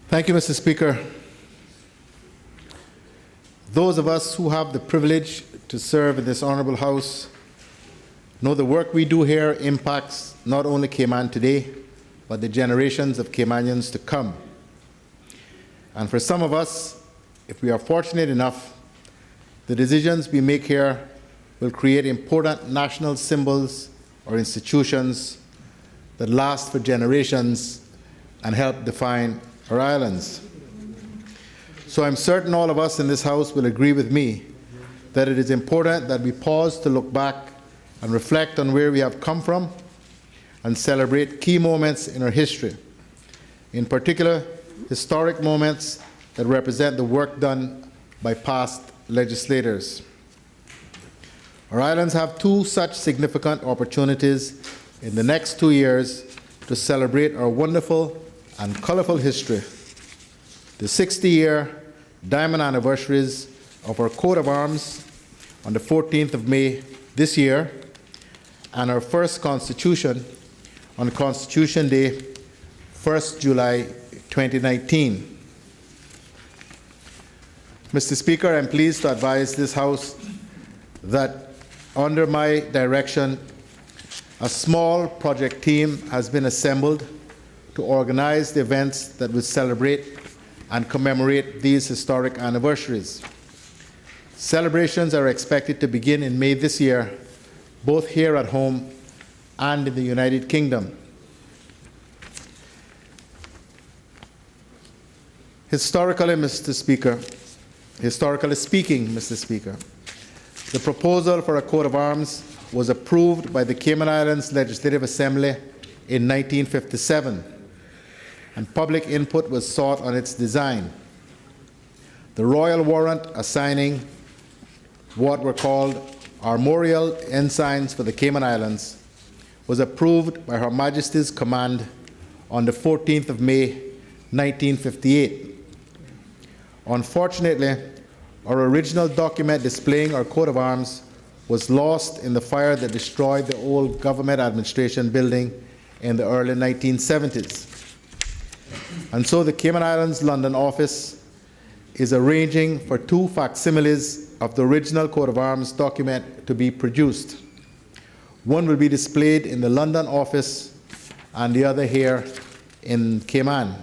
Thank you, Mr. Speaker. Those of us who have the privilege to serve in this honorable House know the work we do here impacts not only Cayman today, but the generations of Caymanians to come. And for some of us, if we are fortunate enough, the decisions we make here will create important national symbols or institutions that last for generations and help define our islands. So I'm certain all of us in this House will agree with me that it is important that we pause to look back and reflect on where we have come from and celebrate key moments in our history, in particular, historic moments that represent the work done by past legislators. Our islands have two such significant opportunities in the next 2 years to celebrate our wonderful and colorful history: the 60-year diamond anniversaries of our coat of arms on the 14th of May this year, and our first Constitution on Constitution Day, 1st July 2019. Mr. Speaker, I'm pleased to advise this House that under my direction, a small project team has been assembled to organize the events that will celebrate and commemorate these historic anniversaries. Celebrations are expected to begin in May this year, both here at home and in the United Kingdom. Historically speaking, Mr. Speaker, the proposal for a coat of arms was approved by the Cayman Islands Legislative Assembly in 1957, and public input was sought on its design. The royal warrant assigning what were called armorial ensigns for the Cayman Islands was approved by Her Majesty's Command on the 14th of May, 1958. Unfortunately, our original document displaying our coat of arms was lost in the fire that destroyed the old government administration building in the early 1970s. And so the Cayman Islands London office is arranging for two facsimiles of the original coat of arms document to be produced. One will be displayed in the London office and the other here in Cayman.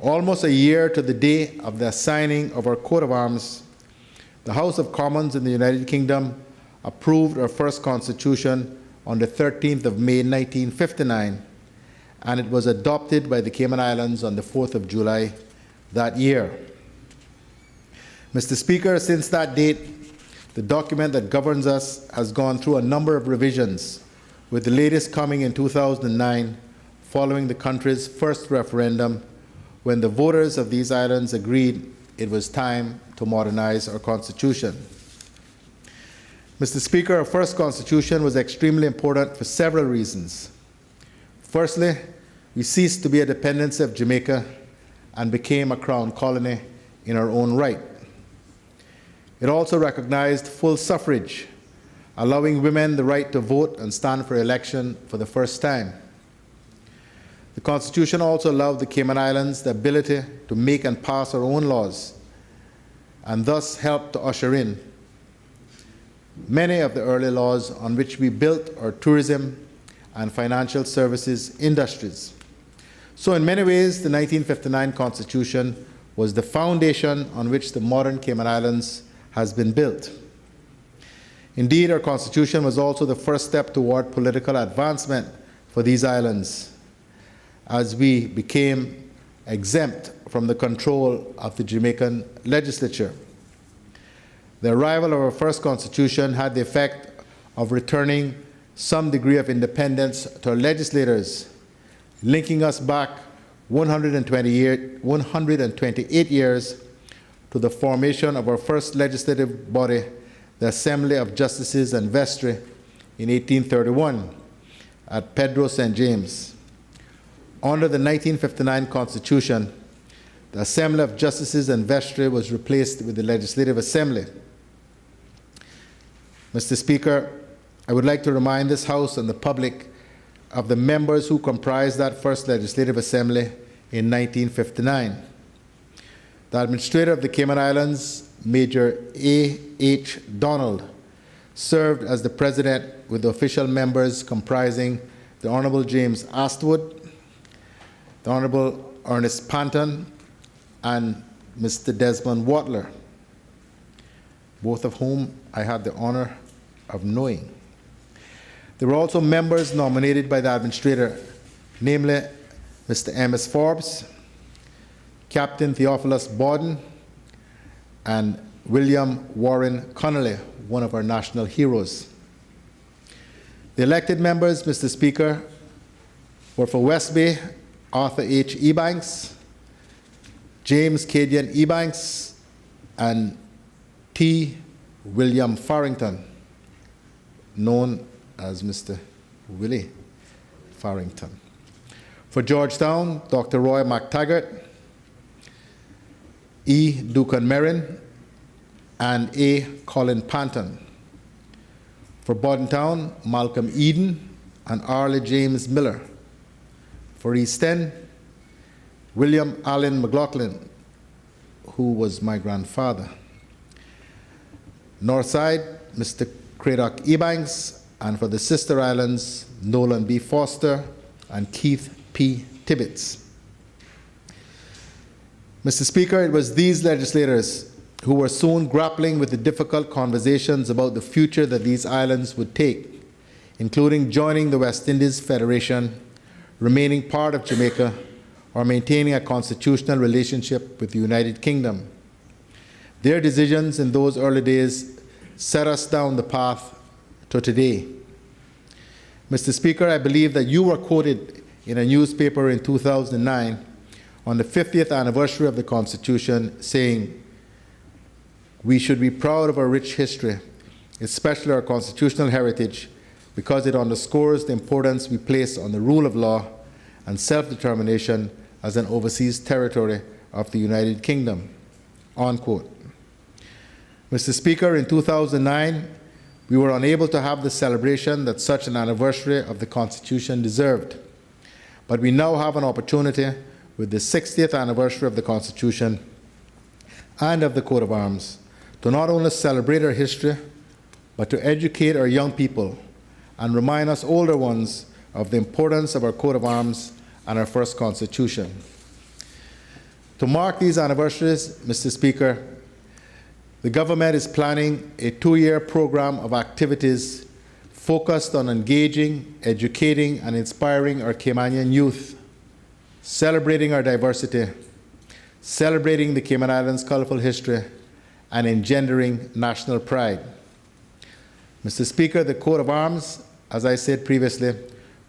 Almost a year to the day of the assigning of our coat of arms, the House of Commons in the United Kingdom approved our first Constitution on the 13th of May, 1959, and it was adopted by the Cayman Islands on the 4th of July that year. Mr. Speaker, since that date, the document that governs us has gone through a number of revisions, with the latest coming in 2009, following the country's first referendum, when the voters of these islands agreed it was time to modernize our Constitution. Mr. Speaker, our first Constitution was extremely important for several reasons. Firstly, we ceased to be a dependency of Jamaica and became a crown colony in our own right. It also recognized full suffrage, allowing women the right to vote and stand for election for the first time. The Constitution also allowed the Cayman Islands the ability to make and pass our own laws, and thus helped to usher in many of the early laws on which we built our tourism and financial services industries. So in many ways, the 1959 Constitution was the foundation on which the modern Cayman Islands has been built. Indeed, our Constitution was also the first step toward political advancement for these islands, as we became exempt from the control of the Jamaican legislature. The arrival of our first Constitution had the effect of returning some degree of independence to our legislators, linking us back 128 years to the formation of our first legislative body, the Assembly of Justices and Vestry, in 1831 at Pedro St. James. Under the 1959 Constitution, the Assembly of Justices and Vestry was replaced with the Legislative Assembly. Mr. Speaker, I would like to remind this House and the public of the members who comprised that first Legislative Assembly in 1959. The administrator of the Cayman Islands, Major A.H. Donald, served as the president with the official members comprising the Honorable James Astwood, the Honorable Ernest Panton, and Mr. Desmond Watler, both of whom I had the honor of knowing. There were also members nominated by the administrator, namely Mr. M.S. Forbes, Captain Theophilus Borden, and William Warren Connolly, one of our national heroes. The elected members, Mr. Speaker, were for West Bay, Arthur H. Ebanks, James Cadian Ebanks, and T. William Farrington, known as Mr. Willie Farrington. For Georgetown, Dr. Roy McTaggart, E. Duncan Merrin, and A. Colin Panton. For Bordentown, Malcolm Eden and Arlie James Miller. For East End, William Allen McLaughlin, who was my grandfather. Northside, Mr. Craddock Ebanks, and for the Sister Islands, Nolan B. Foster and Keith P. Tibbetts. Mr. Speaker, it was these legislators who were soon grappling with the difficult conversations about the future that these islands would take, including joining the West Indies Federation, remaining part of Jamaica, or maintaining a constitutional relationship with the United Kingdom. Their decisions in those early days set us down the path to today. Mr. Speaker, I believe that you were quoted in a newspaper in 2009 on the 50th anniversary of the Constitution saying, "We should be proud of our rich history, especially our constitutional heritage, because it underscores the importance we place on the rule of law and self-determination as an overseas territory of the United Kingdom." Unquote. Mr. Speaker, in 2009, we were unable to have the celebration that such an anniversary of the Constitution deserved. But we now have an opportunity with the 60th anniversary of the Constitution and of the coat of arms to not only celebrate our history, but to educate our young people and remind us older ones of the importance of our coat of arms and our first Constitution. To mark these anniversaries, Mr. Speaker, the government is planning a 2-year program of activities focused on engaging, educating, and inspiring our Caymanian youth, celebrating our diversity, celebrating the Cayman Islands' colorful history, and engendering national pride. Mr. Speaker, the coat of arms, as I said previously,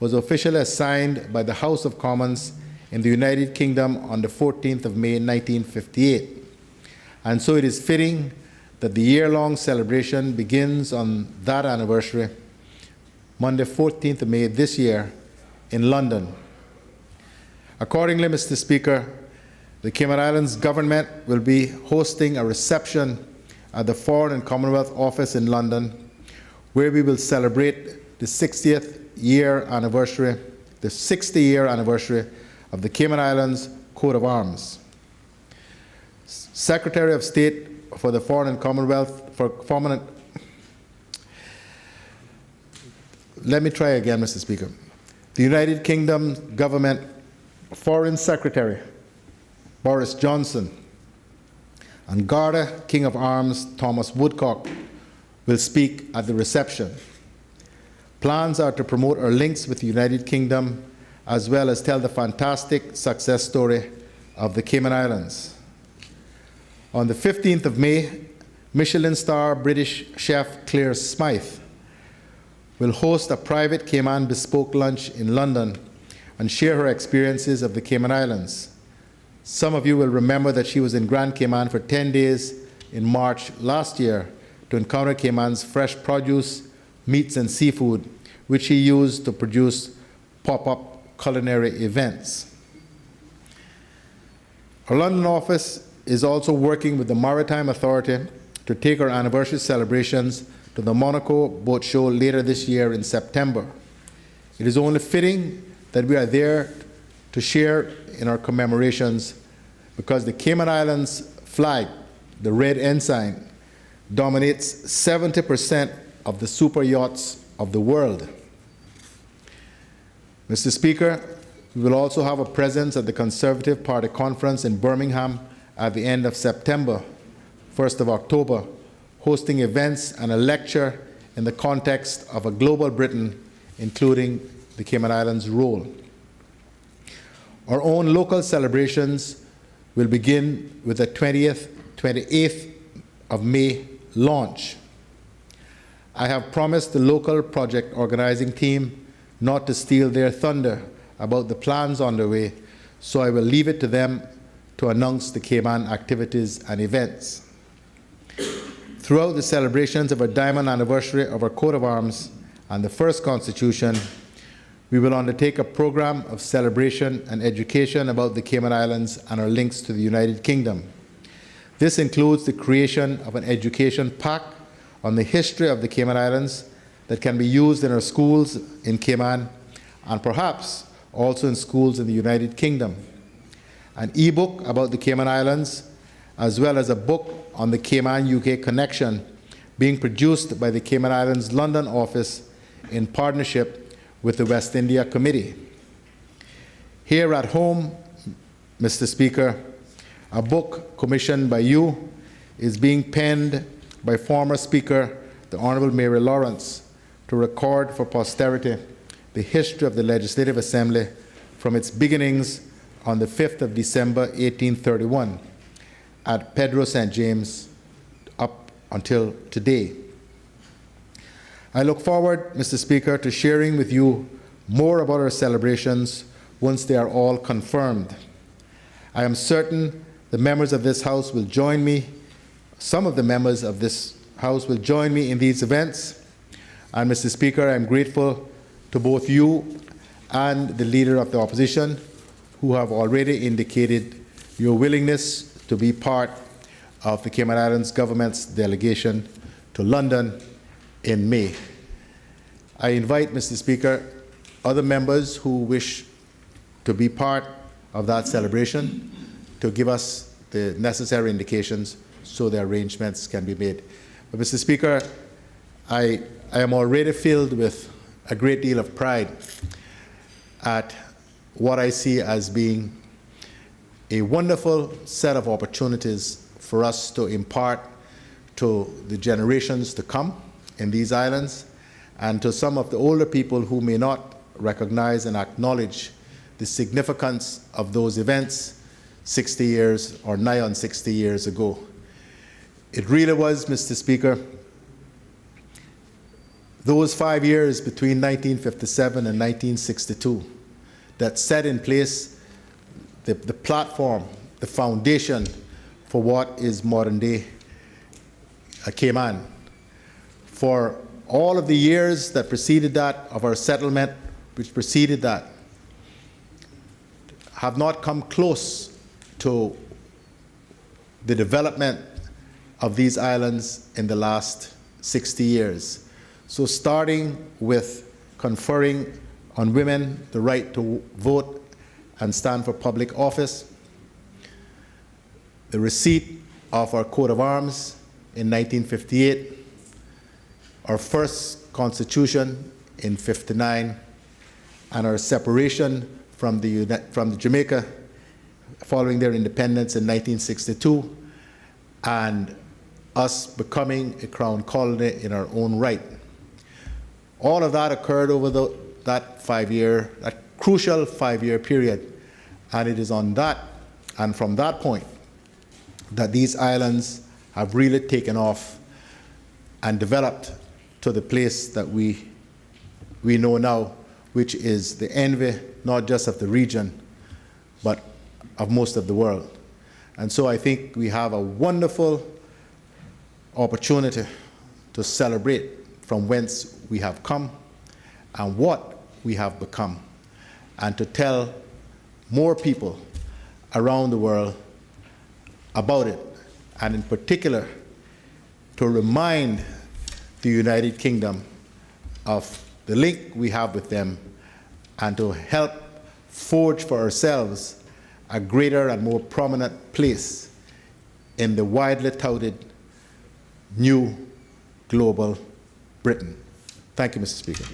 was officially assigned by the House of Commons in the United Kingdom on the 14th of May, 1958. And so it is fitting that the year-long celebration begins on that anniversary, Monday, 14th of May this year, in London. Accordingly, Mr. Speaker, the Cayman Islands government will be hosting a reception at the Foreign and Commonwealth Office in London, where we will celebrate the 60-year anniversary of the Cayman Islands coat of arms. Secretary of State for the Foreign and Commonwealth, let me try again, Mr. Speaker. The United Kingdom government Foreign Secretary Boris Johnson and Garda King of Arms Thomas Woodcock will speak at the reception. Plans are to promote our links with the United Kingdom, as well as tell the fantastic success story of the Cayman Islands. On the 15th of May, Michelin star British chef Claire Smythe will host a private Cayman bespoke lunch in London and share her experiences of the Cayman Islands. Some of you will remember that she was in Grand Cayman for 10 days in March last year to encounter Cayman's fresh produce, meats, and seafood, which she used to produce pop-up culinary events. Our London office is also working with the Maritime Authority to take our anniversary celebrations to the Monaco Boat Show later this year in September. It is only fitting that we are there to share in our commemorations because the Cayman Islands flag, the red ensign, dominates 70% of the super yachts of the world. Mr. Speaker, we will also have a presence at the Conservative Party Conference in Birmingham at the end of September, 1st of October, hosting events and a lecture in the context of a global Britain, including the Cayman Islands' role. Our own local celebrations will begin with the 28th of May launch. I have promised the local project organizing team not to steal their thunder about the plans underway, so I will leave it to them to announce the Cayman activities and events. Throughout the celebrations of our diamond anniversary of our coat of arms and the first Constitution, we will undertake a program of celebration and education about the Cayman Islands and our links to the United Kingdom. This includes the creation of an education pack on the history of the Cayman Islands that can be used in our schools in Cayman and perhaps also in schools in the United Kingdom. An e-book about the Cayman Islands, as well as a book on the Cayman-UK connection being produced by the Cayman Islands London office in partnership with the West India Committee. Here at home, Mr. Speaker, a book commissioned by you is being penned by former Speaker, the Honourable Mary Lawrence, to record for posterity the history of the Legislative Assembly from its beginnings on the 5th of December 1831 at Pedro St. James up until today. I look forward, Mr. Speaker, to sharing with you more about our celebrations once they are all confirmed. I am certain the members of this House will join me, some of the members of this House will join me in these events. And Mr. Speaker, I am grateful to both you and the Leader of the Opposition who have already indicated your willingness to be part of the Cayman Islands government's delegation to London in May. I invite, Mr. Speaker, other members who wish to be part of that celebration to give us the necessary indications so the arrangements can be made. But Mr. Speaker, I am already filled with a great deal of pride at what I see as being a wonderful set of opportunities for us to impart to the generations to come in these islands and to some of the older people who may not recognize and acknowledge the significance of those events 60 years or nigh on 60 years ago. It really was, Mr. Speaker, those 5 years between 1957 and 1962 that set in place the platform, the foundation for what is modern-day Cayman. For all of the years that preceded that, of our settlement, which preceded that, have not come close to the development of these islands in the last 60 years. So starting with conferring on women the right to vote and stand for public office, the receipt of our coat of arms in 1958, our first Constitution in '59, and our separation from the Jamaica following their independence in 1962, and us becoming a crown colony in our own right. All of that occurred over that crucial 5-year period, and it is on that and from that point that these islands have really taken off and developed to the place that we know now, which is the envy not just of the region, but of most of the world. And so I think we have a wonderful opportunity to celebrate from whence we have come and what we have become, and to tell more people around the world about it, and in particular to remind the United Kingdom of the link we have with them, and to help forge for ourselves a greater and more prominent place in the widely touted new global Britain. Thank you, Mr. Speaker.